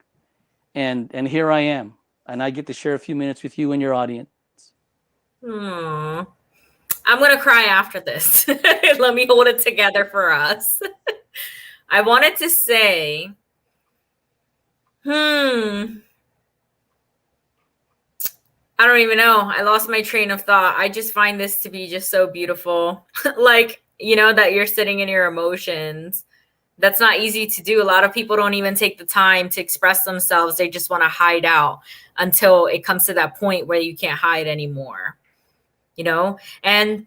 And here I am. And I get to share a few minutes with you and your audience. Aww. I'm going to cry after this. Let me hold it together for us. I wanted to say, I don't even know. I lost my train of thought. I just find this to be just so beautiful. Like, that you're sitting in your emotions. That's not easy to do. A lot of people don't even take the time to express themselves. They just want to hide out until it comes to that point where you can't hide anymore. And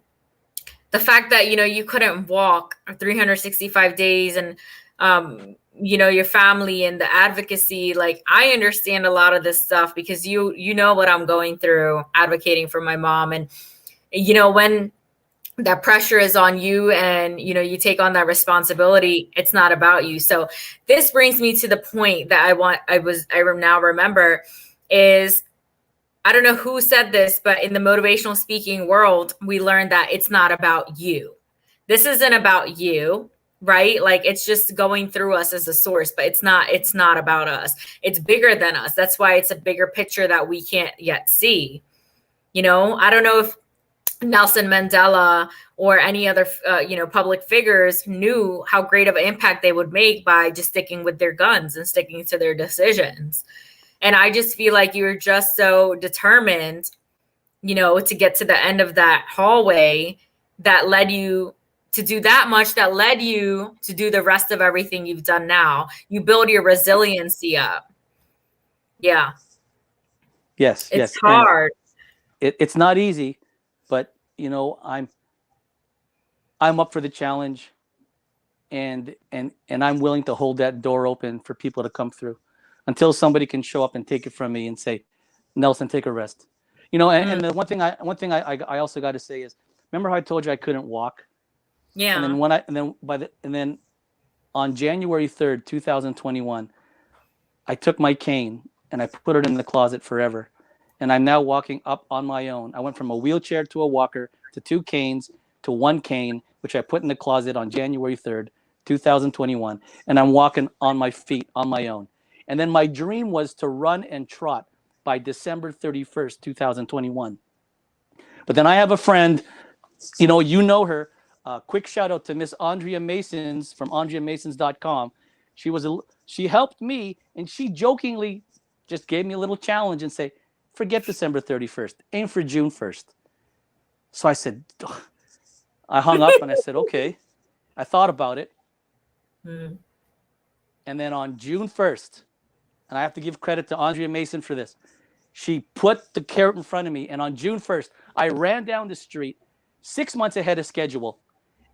the fact that, you couldn't walk 365 days and, your family and the advocacy, like I understand a lot of this stuff because you know what I'm going through advocating for my mom. And, when that pressure is on you and, you take on that responsibility, it's not about you. So this brings me to the point that I now remember is, I don't know who said this, but in the motivational speaking world, we learned that it's not about you. This isn't about you, right? Like it's just going through us as a source, but it's not about us. It's bigger than us. That's why it's a bigger picture that we can't yet see. I don't know if Nelson Mandela or any other, public figures knew how great of an impact they would make by just sticking with their guns and sticking to their decisions. And I just feel like you're just so determined, to get to the end of that hallway that led you to do that much, that led you to do the rest of everything you've done now. You build your resiliency up. Yeah. Yes. It's hard. It's not easy, but I'm up for the challenge, and I'm willing to hold that door open for people to come through until somebody can show up and take it from me and say, Nelson, take a rest. And the one thing I also got to say is, remember how I told you I couldn't walk? Yeah. And then on January 3rd, 2021, I took my cane and I put it in the closet forever. And I'm now walking up on my own. I went from a wheelchair to a walker to 2 canes to 1 cane, which I put in the closet on January 3rd, 2021. And I'm walking on my feet on my own. And then my dream was to run and trot by December 31st, 2021. But then I have a friend, you know her. Quick shout out to Miss Andrea Masons from AndreaMasons.com. She helped me, and she jokingly just gave me a little challenge and say, forget December 31st, aim for June 1st. So I said, I hung up and I said, okay. I thought about it. And then on June 1st, and I have to give credit to Andrea Mason for this, she put the carrot in front of me. And on June 1st, I ran down the street 6 months ahead of schedule.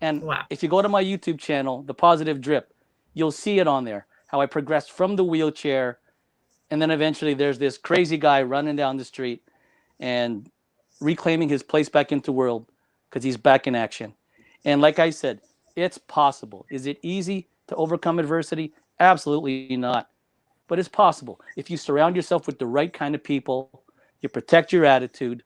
And If you go to my YouTube channel, The Positive Drip, you'll see it on there, how I progressed from the wheelchair. And then eventually there's this crazy guy running down the street and reclaiming his place back into the world because he's back in action. And like I said, it's possible. Is it easy to overcome adversity? Absolutely not. But it's possible. If you surround yourself with the right kind of people, you protect your attitude,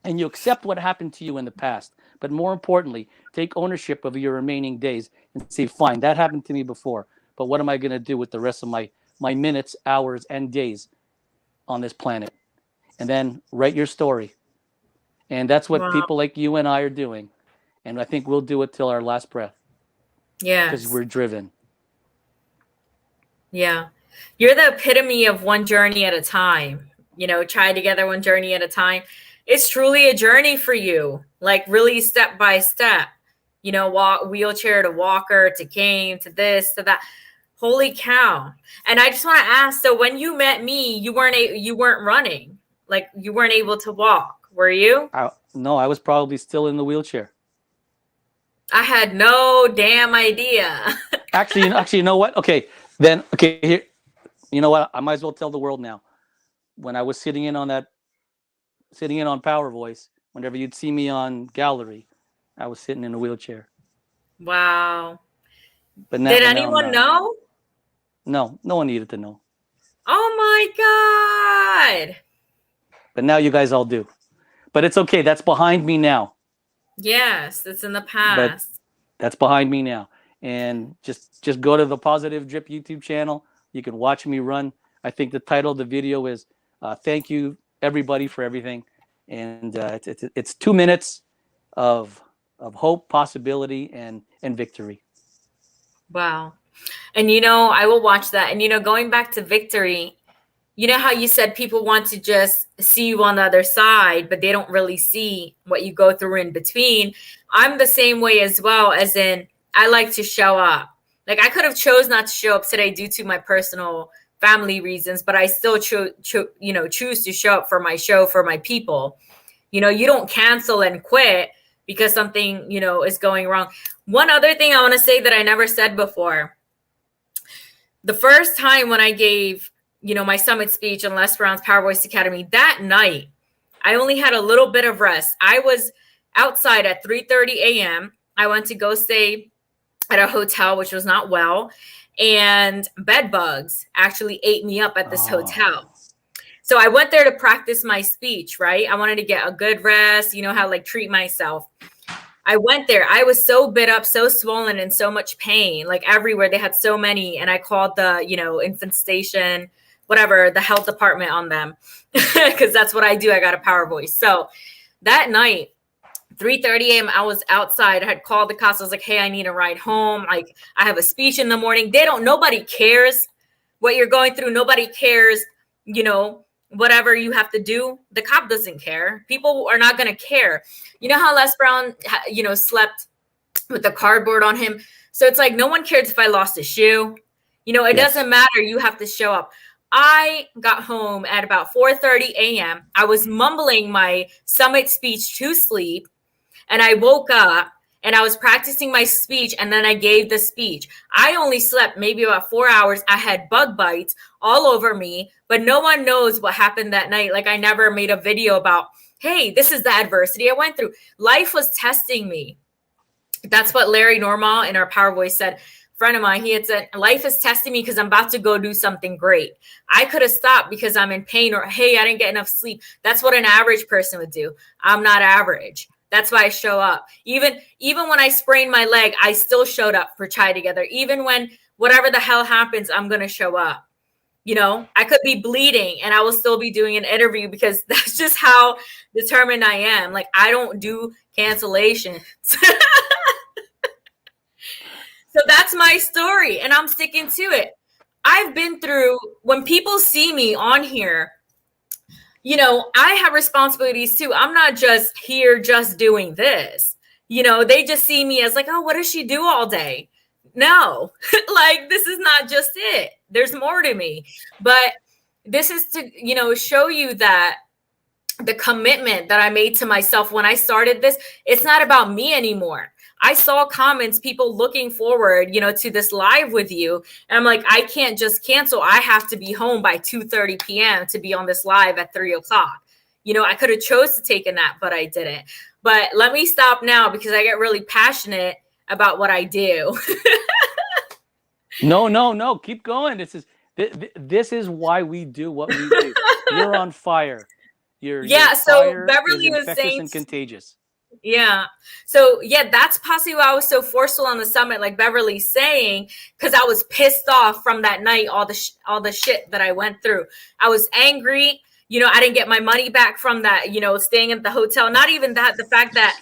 and you accept what happened to you in the past. But more importantly, take ownership of your remaining days and say, fine, that happened to me before, but what am I going to do with the rest of my minutes, hours, and days on this planet? And then write your story. And that's what people like you and I are doing. And I think we'll do it till our last breath. Yeah. Because we're driven. Yeah. You're the epitome of one journey at a time. Try together one journey at a time. It's truly a journey for you, like really step by step, walk, wheelchair to walker to cane to this to that. Holy cow. And I just want to ask, so when you met me, you weren't running, like you weren't able to walk, were you? No, I was probably still in the wheelchair. I had no damn idea. Actually, you know what? Okay, here, you know what? I might as well tell the world now. When I was sitting in on Power Voice, whenever you'd see me on gallery, I was sitting in a wheelchair. Wow. But now, did anyone know? No one needed to know. Oh my God. But now you guys all do. But it's okay. That's behind me now. Yes, it's in the past. But that's behind me now. And just go to the Positive Drip YouTube channel. You can watch me run. I think the title of the video is thank you everybody for everything. And it's 2 minutes of hope, possibility, and victory. Wow. And I will watch that. And going back to victory, how you said people want to just see you on the other side, but they don't really see what you go through in between. I'm the same way as well, as in I like to show up. Like I could have chose not to show up today due to my personal family reasons, but I still choose to show up for my show, for my people. You don't cancel and quit because something, is going wrong. One other thing I want to say that I never said before. The first time when I gave, my summit speech on Les Brown's Power Voice Academy, that night, I only had a little bit of rest. I was outside at 3:30 a.m. I went to go stay at a hotel, which was not well. And bed bugs actually ate me up at this hotel. So I went there to practice my speech, right? I wanted to get a good rest, how like treat myself. I went there. I was so bit up, so swollen, and so much pain, like everywhere. They had so many. And I called the, infant station, whatever, the health department on them, because that's what I do. I got a power voice. So that night, 3:30 a.m., I was outside. I had called the cops. I was like, hey, I need a ride home. Like, I have a speech in the morning. Nobody cares what you're going through. Nobody cares, whatever you have to do. The cop doesn't care. People are not going to care. You know how Les Brown, slept with the cardboard on him? So it's like, no one cares if I lost a shoe. It doesn't matter. You have to show up. I got home at about 4:30 a.m. I was mumbling my summit speech to sleep. And I woke up and I was practicing my speech, and then I gave the speech. I only slept maybe about 4 hours. I had bug bites all over me, but no one knows what happened that night. Like I never made a video about, hey, this is the adversity I went through. Life was testing me. That's what Larry Normal in our Power Voice said. Friend of mine, he had said, life is testing me because I'm about to go do something great. I could have stopped because I'm in pain, or, hey, I didn't get enough sleep. That's what an average person would do. I'm not average. That's why I show up. Even when I sprained my leg, I still showed up for Chai Together. Even when whatever the hell happens, I'm going to show up. I could be bleeding and I will still be doing an interview because that's just how determined I am. Like I don't do cancellations. So that's my story and I'm sticking to it. I've been through, when people see me on here, I have responsibilities too. I'm not just here just doing this. They just see me as like, oh, what does she do all day? No, like this is not just it. There's more to me. But this is to, show you that the commitment that I made to myself when I started this, it's not about me anymore. I saw comments, people looking forward, to this live with you. And I'm like, I can't just cancel. I have to be home by 2:30 p.m. to be on this live at 3 o'clock. I could have chose to take a nap, but I didn't. But let me stop now because I get really passionate about what I do. No. Keep going. This is why we do what we do. You're on fire. Your so fire Beverly is was infectious saying and contagious. Yeah. So that's possibly why I was so forceful on the summit, like Beverly's saying, because I was pissed off from that night, all the shit that I went through. I was angry. I didn't get my money back from that, staying at the hotel. Not even that, the fact that,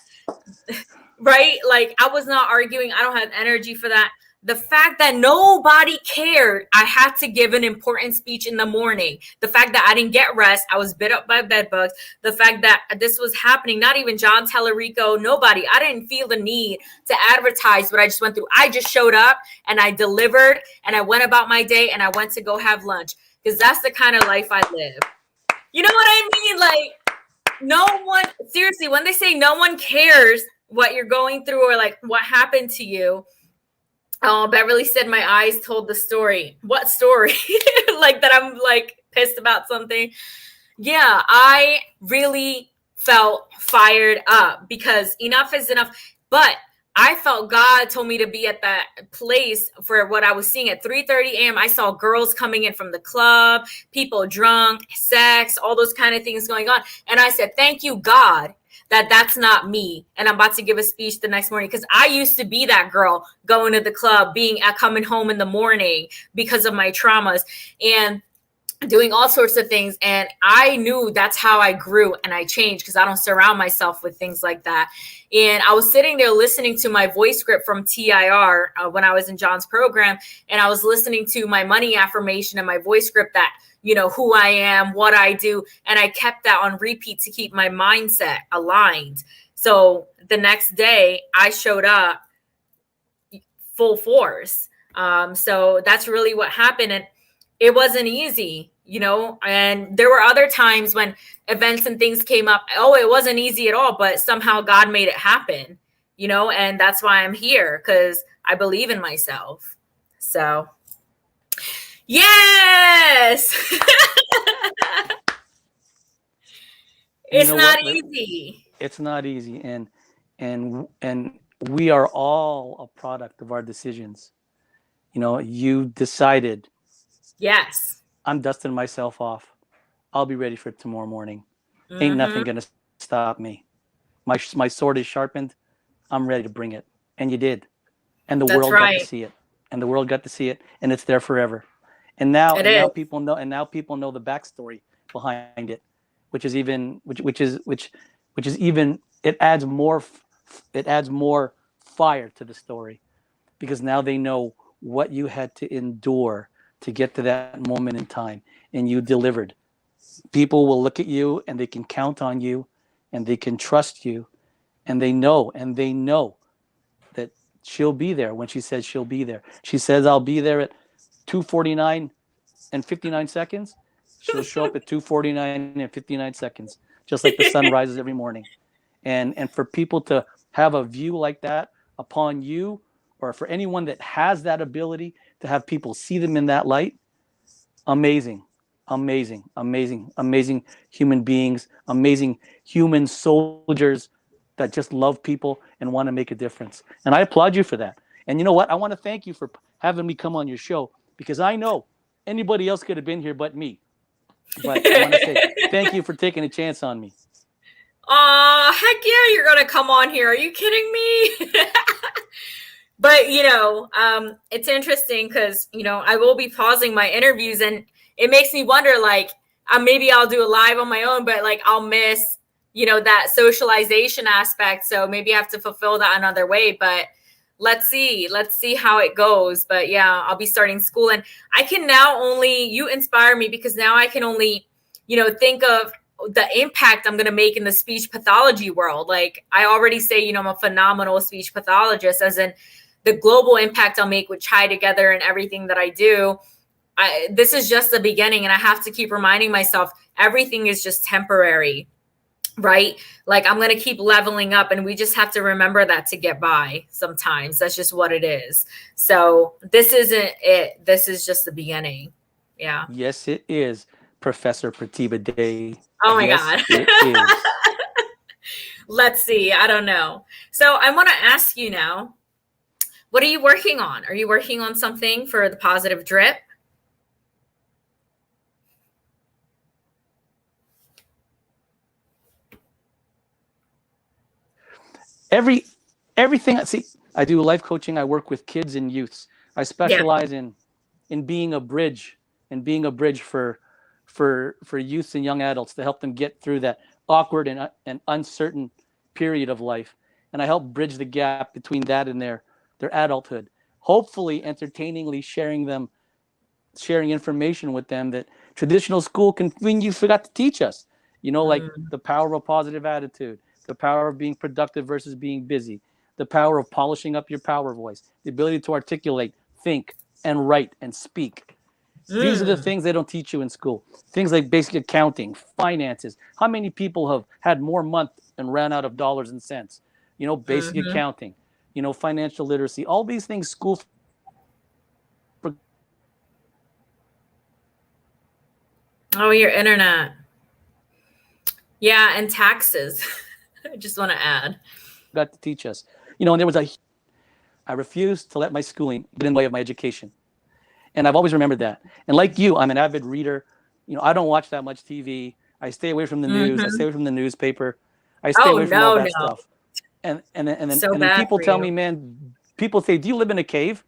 right? Like I was not arguing. I don't have energy for that. The fact that nobody cared, I had to give an important speech in the morning. The fact that I didn't get rest, I was bit up by bed bugs. The fact that this was happening, not even John Tellerico, nobody. I didn't feel the need to advertise what I just went through. I just showed up and I delivered and I went about my day and I went to go have lunch because that's the kind of life I live. You know what I mean? Like no one, seriously, when they say no one cares what you're going through or like what happened to you, oh, Beverly said my eyes told the story. What story? Like that I'm like pissed about something. Yeah, I really felt fired up because enough is enough. But I felt God told me to be at that place for what I was seeing at 3:30 a.m. I saw girls coming in from the club, people drunk, sex, all those kind of things going on. And I said, thank you, God, that's not me. And I'm about to give a speech the next morning because I used to be that girl going to the club, coming home in the morning because of my traumas. And doing all sorts of things. And I knew that's how I grew and I changed, because I don't surround myself with things like that. And I was sitting there listening to my voice script from TIR when I was in John's program. And I was listening to my money affirmation and my voice script that, you know, who I am, what I do. And I kept that on repeat to keep my mindset aligned. So the next day I showed up full force. So that's really what happened. And it wasn't easy, you know, and there were other times when events and things came up. Oh, it wasn't easy at all, but somehow God made it happen, you know, and that's why I'm here, because I believe in myself. So, yes, it's not easy. It's not easy. And we are all a product of our decisions. You know, you decided, Yes, I'm dusting myself off. I'll be ready for tomorrow morning. Ain't nothing going to stop me. My sword is sharpened. I'm ready to bring it. And you did. And the world got to see it. And the world got to see it. And it's there forever. And now people know. And now people know the backstory behind it, which is even it adds more fire to the story, because now they know what you had to endure to get to that moment in time, and you delivered. People will look at you and they can count on you and they can trust you, and they know that she'll be there when she says she'll be there. She says, I'll be there at 2:49 and 59 seconds. She'll show up at 2:49 and 59 seconds, just like the sun rises every morning. And for people to have a view like that upon you, or for anyone that has that ability to have people see them in that light, amazing human beings, amazing human soldiers that just love people and want to make a difference. And I applaud you for that. And you know what? I want to thank you for having me come on your show, because I know anybody else could have been here but me. But I want to say thank you for taking a chance on me. Heck yeah, you're gonna come on here. Are you kidding me? But you know, it's interesting because, you know, I will be pausing my interviews, and it makes me wonder, like, maybe I'll do a live on my own, but like I'll miss, you know, that socialization aspect. So maybe I have to fulfill that another way. But let's see how it goes. But yeah, I'll be starting school, and I can now only, you inspire me, because now I can only, you know, think of the impact I'm going to make in the speech pathology world. Like I already say, you know, I'm a phenomenal speech pathologist, as in the global impact I'll make with Chai Together and everything that I do. This is just the beginning, and I have to keep reminding myself everything is just temporary, right? Like I'm going to keep leveling up, and we just have to remember that to get by sometimes. That's just what it is. So this isn't it. This is just the beginning. Yeah. Yes, it is, Professor Pratibha Day. Oh my God. It is. Let's see. I don't know. So I want to ask you now, what are you working on? Are you working on something for the Positive Drip? Everything. See, I do life coaching. I work with kids and youths. I specialize in being a bridge for youths and young adults, to help them get through that awkward and uncertain period of life. And I help bridge the gap between that and their adulthood, hopefully entertainingly sharing information with them that traditional school you forgot to teach us, you know, like the power of a positive attitude, the power of being productive versus being busy, the power of polishing up your power voice, the ability to articulate, think, and write and speak. These are the things they don't teach you in school. Things like basic accounting, finances. How many people have had more month and ran out of dollars and cents? You know, basic accounting, you know, financial literacy, all these things school. Oh, your internet. Yeah, and taxes. I just want to add. Got to teach us. You know, and I refused to let my schooling get in the way of my education. And I've always remembered that. And like you, I'm an avid reader. You know, I don't watch that much TV. I stay away from the news. I stay away from the newspaper. I stay away from all that stuff. And then people tell me, man, people say, do you live in a cave?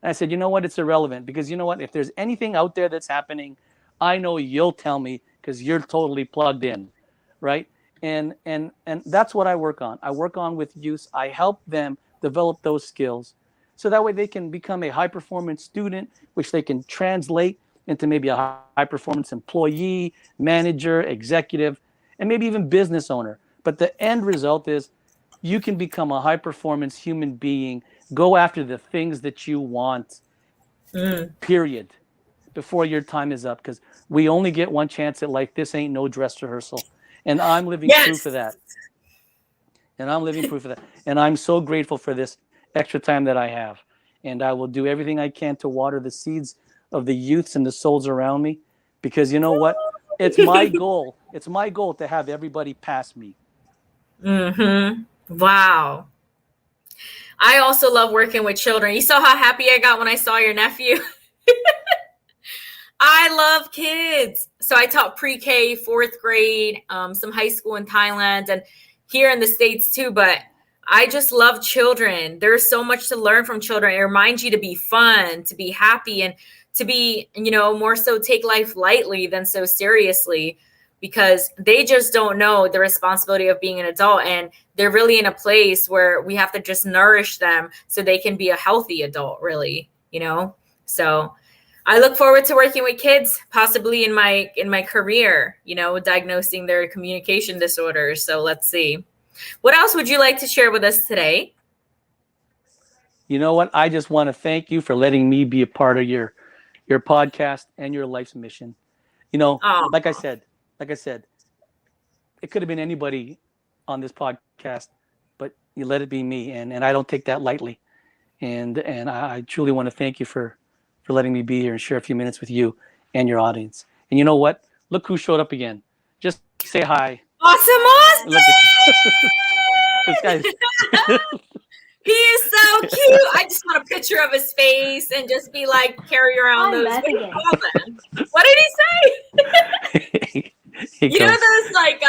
And I said, you know what? It's irrelevant, because you know what? If there's anything out there that's happening, I know you'll tell me because you're totally plugged in, right? And that's what I work on. I work on with youth. I help them develop those skills, so that way they can become a high performance student, which they can translate into maybe a high performance employee, manager, executive, and maybe even business owner. But the end result is you can become a high performance human being, go after the things that you want, period, before your time is up. Because we only get one chance at life. This ain't no dress rehearsal. And I'm living proof of that. And I'm so grateful for this extra time that I have. And I will do everything I can to water the seeds of the youths and the souls around me. Because you know what? It's my goal. It's my goal to have everybody pass me. Wow. I also love working with children. You saw how happy I got when I saw your nephew? I love kids. So I taught pre-K, fourth grade, some high school in Thailand, and here in the States too. But I just love children. There's so much to learn from children. It reminds you to be fun, to be happy, and to be, more so take life lightly than so seriously, because they just don't know the responsibility of being an adult. And they're really in a place where we have to just nourish them so they can be a healthy adult, really, So I look forward to working with kids, possibly in my career, diagnosing their communication disorders. So let's see. What else would you like to share with us today? You know what? I just want to thank you for letting me be a part of your podcast and your life's mission. Like I said, it could have been anybody on this podcast, but you let it be me, and I don't take that lightly. And I truly want to thank you for letting me be here and share a few minutes with you and your audience. And you know what? Look who showed up again. Just say hi. Awesome. Look at this guy. He is so cute. I just want a picture of his face and just be like, carry around those. What do you call them? What did he say? Those like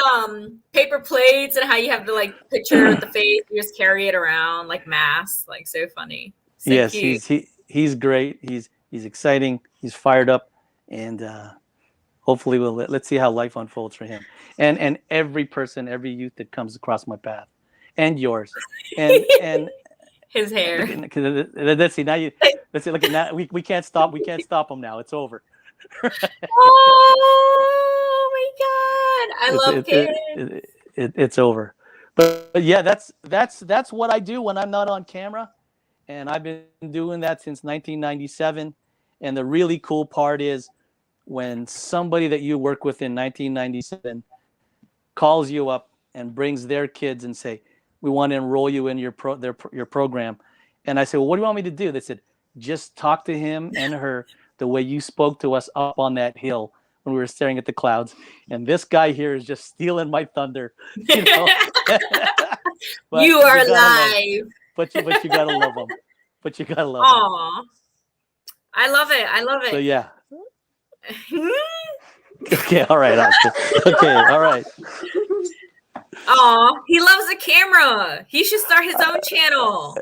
paper plates and how you have the like picture of the face, you just carry it around like masks, like so funny. So yes, cute. he's great. He's exciting. He's fired up, and hopefully let's see how life unfolds for him and every person, every youth that comes across my path, and yours, and his hair. Let's see now. Let's see. Look at now. We can't stop. We can't stop him now. It's over. Oh my God! I love kids. It's over. But yeah, that's what I do when I'm not on camera, and I've been doing that since 1997. And the really cool part is when somebody that you work with in 1997 calls you up and brings their kids and say, we want to enroll you in your program. And I say, well, what do you want me to do? They said, just talk to him and her the way you spoke to us up on that hill when we were staring at the clouds. And this guy here is just stealing my thunder. You are live. But you gotta love him. But you gotta love him. I love it. So yeah. Okay, all right. Okay, all right. Oh, he loves the camera. He should start his own channel.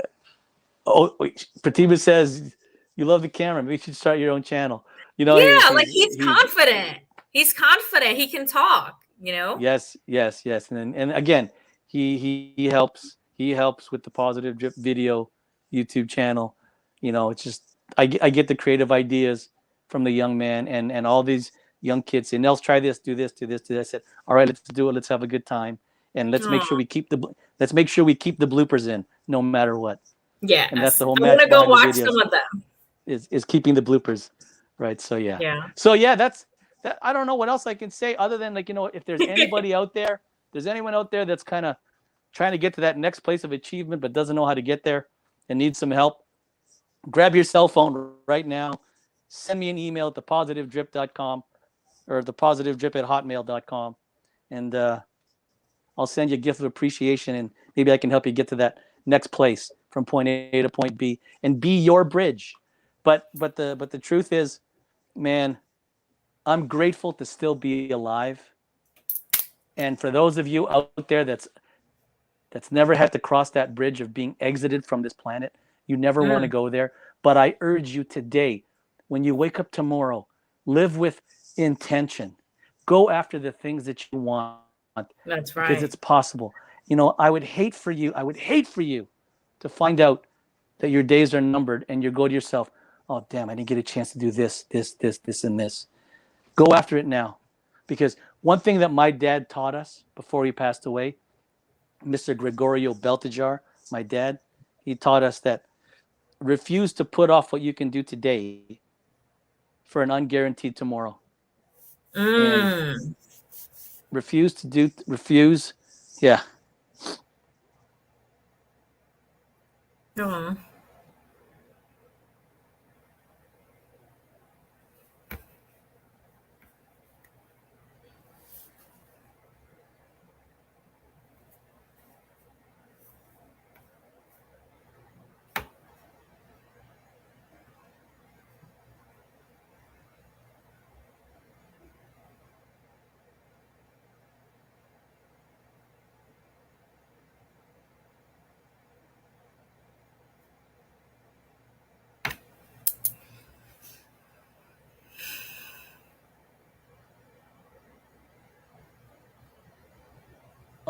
Oh, Pratima says you love the camera. Maybe you should start your own channel. He's confident. He's confident. He can talk. Yes. And again, he helps. He helps with the Positive Drip video YouTube channel. It's just I get the creative ideas from the young man and all these young kids say, Nels, try this, do this, do this, do this. I said, all right, let's do it. Let's have a good time. And let's make sure we keep the bloopers in no matter what. Yeah. And that's the whole I'm gonna go watch some of them. Is keeping the bloopers. Right. So yeah. Yeah. So yeah, that's that. I don't know what else I can say other than if there's anybody out there, there's anyone out there that's kind of trying to get to that next place of achievement but doesn't know how to get there and needs some help, grab your cell phone right now, send me an email at thepositivedrip.com or thepositivedrip@hotmail.com, and I'll send you a gift of appreciation, and maybe I can help you get to that next place from point A to point B and be your bridge. But the truth is, man, I'm grateful to still be alive. And for those of you out there that's never had to cross that bridge of being exited from this planet, you never want to go there. But I urge you today, when you wake up tomorrow, live with intention. Go after the things that you want. That's Because right. it's possible. I would hate for you to find out that your days are numbered and you go to yourself, oh, damn, I didn't get a chance to do this, and this. Go after it now. Because one thing that my dad taught us before he passed away, Mr. Gregorio Beltijar, my dad, he taught us that refuse to put off what you can do today for an unguaranteed tomorrow. And refuse. Yeah. Oh.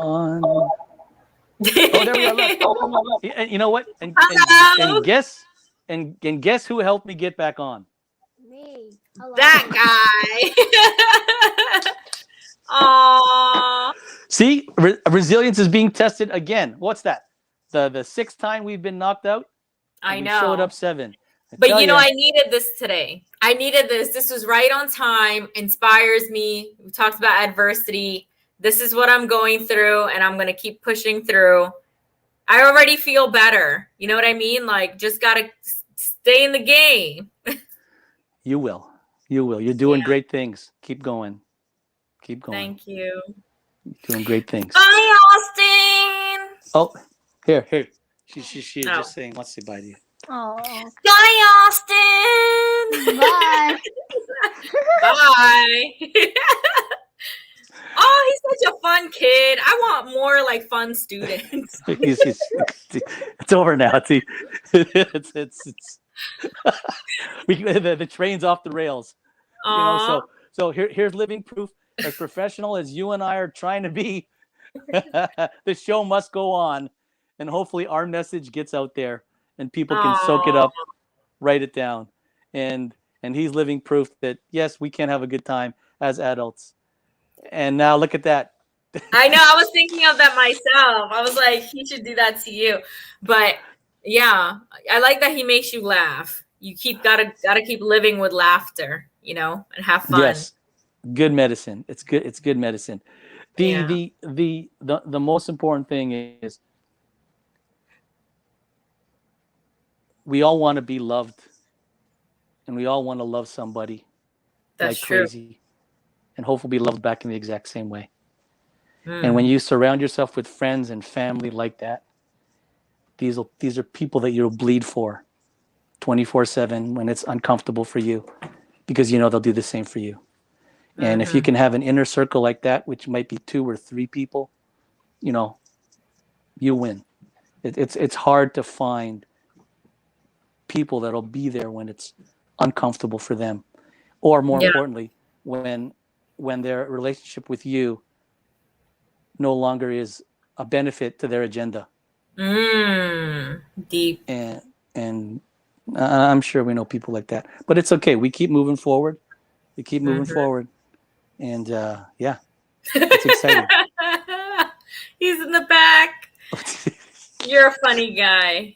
Oh, there we are. Look. And you know what? Hello? And guess who helped me get back on? Me. Hello. That guy. Aww. See, resilience is being tested again. What's that? The sixth time we've been knocked out. I we know. Showed up 7. But I needed this today. I needed this. This was right on time. Inspires me. We talked about adversity. This is what I'm going through, and I'm going to keep pushing through. I already feel better. You know what I mean? Like, just got to stay in the game. You will. You're doing great things. Keep going. Thank you. You're doing great things. Bye, Austin. Oh, here. She's just saying, let's say bye to you. Oh. Bye, Austin. Bye. Bye. Oh, he's such a fun kid. I want more like fun students. It's over now. See, it's the train's off the rails. So here's living proof. As professional as you and I are trying to be, the show must go on, and hopefully our message gets out there and people can soak it up, write it down, and he's living proof that yes, we can have a good time as adults. And now look at that. I know. I was thinking of that myself. I was like, he should do that to you. But yeah, I like that he makes you laugh. You gotta keep living with laughter, and have fun. Yes, good medicine. It's good medicine. The most important thing is we all want to be loved, and we all want to love somebody. That's like true. Crazy. And hopefully be loved back in the exact same way. And when you surround yourself with friends and family like that, these are people that you'll bleed for 24/7 when it's uncomfortable for you, because they'll do the same for you. And if you can have an inner circle like that, which might be 2 or 3 people, you win. It's hard to find people that'll be there when it's uncomfortable for them, or more importantly, when their relationship with you no longer is a benefit to their agenda. Deep. And I'm sure we know people like that, but it's okay. We keep moving forward. And it's exciting. He's in the back. You're a funny guy.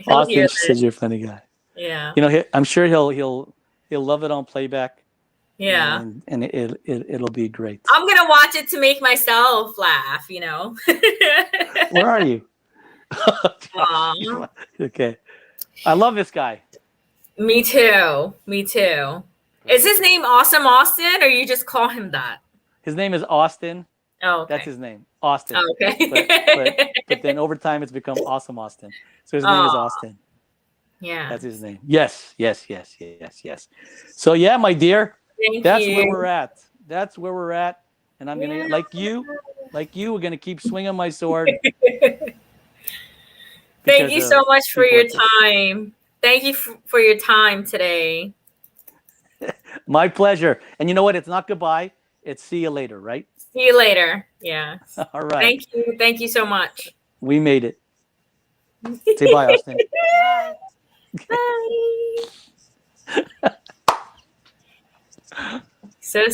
Austin says you're a funny guy. Yeah. I'm sure he'll love it on playback. Yeah. And it'll be great. I'm going to watch it to make myself laugh, Where are you? Okay. I love this guy. Me too. Is his name Awesome Austin, or you just call him that? His name is Austin. Oh, okay. That's his name, Austin. Oh, okay. but then over time it's become Awesome Austin. So his name is Austin. Yeah. That's his name. Yes. So yeah, my dear. That's where we're at. And I'm gonna like you, we're gonna keep swinging my sword. Thank you so much for your time. Thank you for your time today. My pleasure. And you know what? It's not goodbye. It's see you later, right? See you later. Yeah. All right. Thank you. Thank you so much. We made it. Say bye, Austin. Bye. Bye. So